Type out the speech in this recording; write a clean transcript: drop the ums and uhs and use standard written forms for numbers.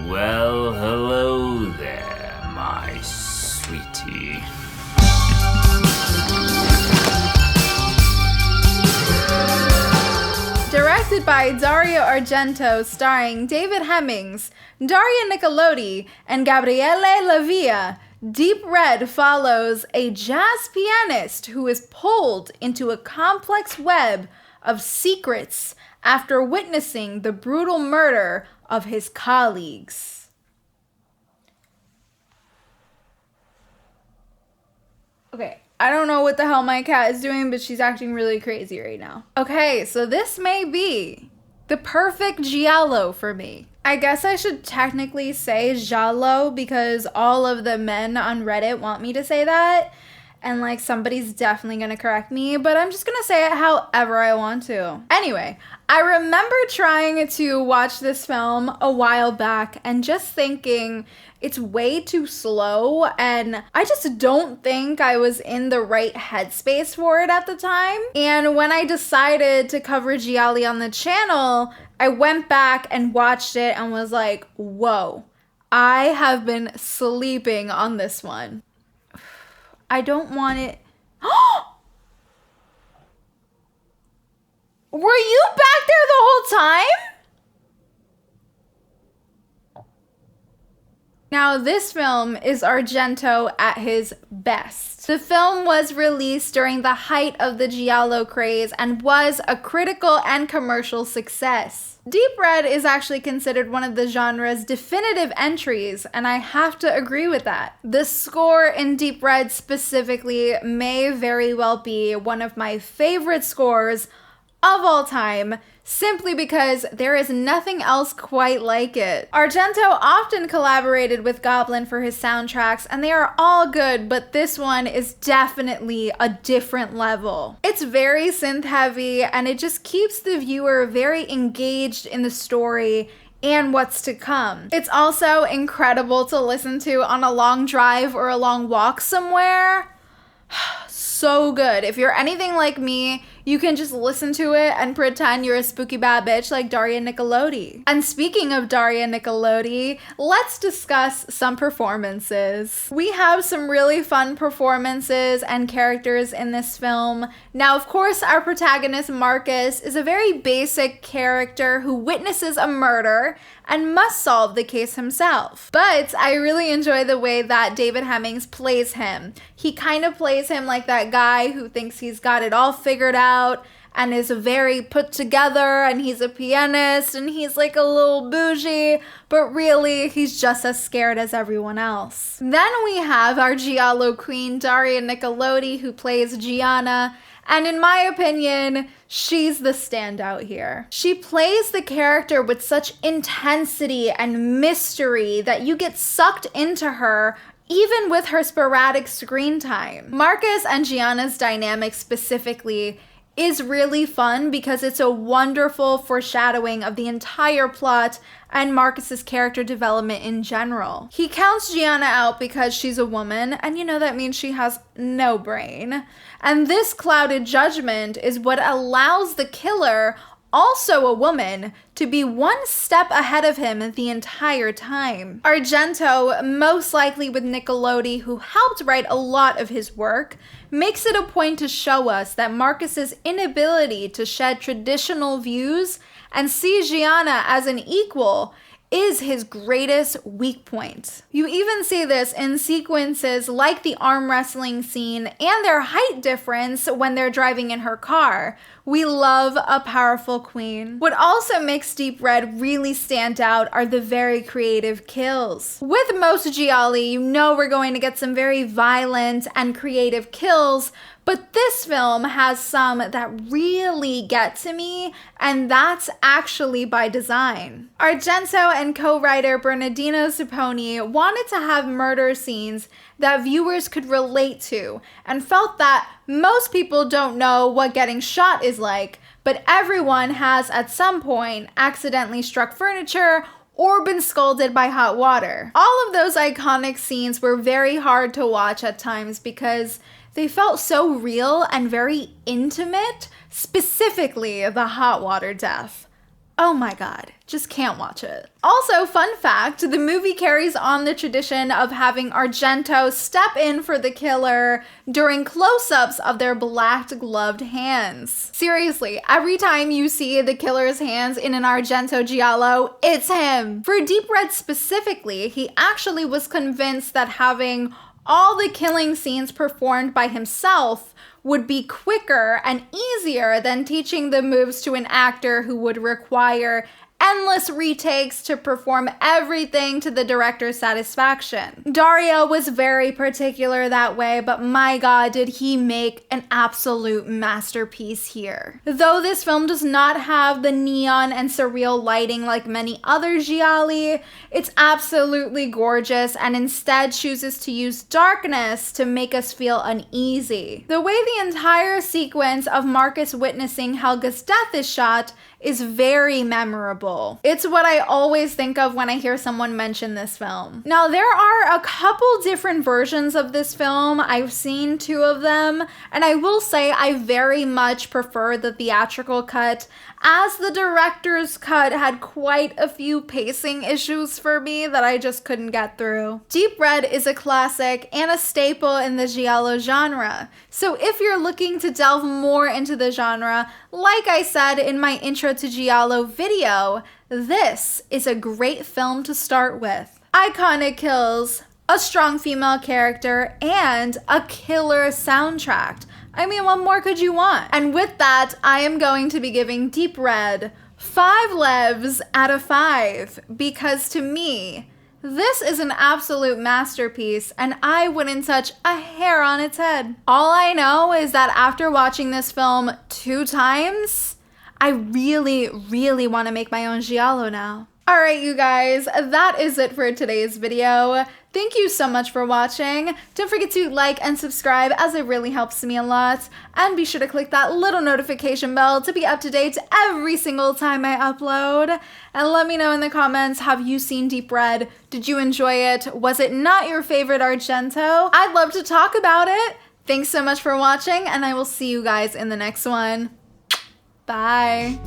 Well, hello there, my sweetie. Directed by Dario Argento, starring David Hemmings, Daria Nicolodi, and Gabriele Lavia, Deep Red follows a jazz pianist who is pulled into a complex web of secrets after witnessing the brutal murder of his colleagues. Okay, I don't know what the hell my cat is doing, but she's acting really crazy right now. Okay, so this may be the perfect Giallo for me. I guess I should technically say Giallo because all of the men on Reddit want me to say that. And like somebody's definitely gonna correct me, but I'm just gonna say it however I want to. Anyway, I remember trying to watch this film a while back and just thinking it's way too slow, and I just don't think I was in the right headspace for it at the time. And when I decided to cover Gialli on the channel, I went back and watched it and was like, whoa, I have been sleeping on this one. I don't want it. Were you back there the whole time? Now, this film is Argento at his best. The film was released during the height of the Giallo craze and was a critical and commercial success. Deep Red is actually considered one of the genre's definitive entries, and I have to agree with that. The score in Deep Red specifically may very well be one of my favorite scores of all time, simply because there is nothing else quite like it. Argento often collaborated with Goblin for his soundtracks, and they are all good, but this one is definitely a different level. It's very synth heavy, and it just keeps the viewer very engaged in the story and what's to come. It's also incredible to listen to on a long drive or a long walk somewhere. So good. If you're anything like me, you can just listen to it and pretend you're a spooky bad bitch like Daria Nicolodi. And speaking of Daria Nicolodi, let's discuss some performances. We have some really fun performances and characters in this film. Now, of course, our protagonist Marcus is a very basic character who witnesses a murder and must solve the case himself. But I really enjoy the way that David Hemmings plays him. He kind of plays him like that guy who thinks he's got it all figured out and is very put together, and he's a pianist and he's like a little bougie, but really he's just as scared as everyone else. Then we have our Giallo queen Daria Nicolodi, who plays Gianna, and in my opinion, she's the standout here. She plays the character with such intensity and mystery that you get sucked into her even with her sporadic screen time. Marcus and Gianna's dynamic specifically is really fun because it's a wonderful foreshadowing of the entire plot and Marcus's character development in general. He counts Gianna out because she's a woman, and you know that means she has no brain. And this clouded judgment is what allows the killer, also a woman, to be one step ahead of him the entire time. Argento, most likely with Nicolodi, who helped write a lot of his work, makes it a point to show us that Marcus's inability to shed traditional views and see Gianna as an equal is his greatest weak point. You even see this in sequences like the arm wrestling scene and their height difference when they're driving in her car. We love a powerful queen. What also makes Deep Red really stand out are the very creative kills. With most Gialli, you know we're going to get some very violent and creative kills, but this film has some that really get to me, and that's actually by design. Argento and co-writer Bernardino Supponi wanted to have murder scenes that viewers could relate to, and felt that most people don't know what getting shot is like, but everyone has at some point accidentally struck furniture or been scalded by hot water. All of those iconic scenes were very hard to watch at times because they felt so real and very intimate, specifically the hot water death. Oh my god, just can't watch it. Also, fun fact, the movie carries on the tradition of having Argento step in for the killer during close-ups of their black gloved hands. Seriously, every time you see the killer's hands in an Argento Giallo, it's him. For Deep Red specifically, he actually was convinced that having all the killing scenes performed by himself would be quicker and easier than teaching the moves to an actor who would require endless retakes to perform everything to the director's satisfaction. Dario was very particular that way, but my god, did he make an absolute masterpiece here. Though this film does not have the neon and surreal lighting like many other gialli, it's absolutely gorgeous and instead chooses to use darkness to make us feel uneasy. The way the entire sequence of Marcus witnessing Helga's death is shot is very memorable. It's what I always think of when I hear someone mention this film. Now, there are a couple different versions of this film. I've seen 2 of them, and I will say I very much prefer the theatrical cut, as the director's cut had quite a few pacing issues for me that I just couldn't get through. Deep Red is a classic and a staple in the Giallo genre, so if you're looking to delve more into the genre, like I said in my Intro to Giallo video, this is a great film to start with. Iconic kills, a strong female character, and a killer soundtrack. I mean, what more could you want? And with that, I am going to be giving Deep Red 5 levs out of 5, because to me, this is an absolute masterpiece and I wouldn't touch a hair on its head. All I know is that after watching this film 2 times, I really, really want to make my own Giallo now. Alright you guys, that is it for today's video. Thank you so much for watching. Don't forget to like and subscribe as it really helps me a lot. And be sure to click that little notification bell to be up to date every single time I upload. And let me know in the comments, have you seen Deep Red? Did you enjoy it? Was it not your favorite Argento? I'd love to talk about it. Thanks so much for watching and I will see you guys in the next one. Bye.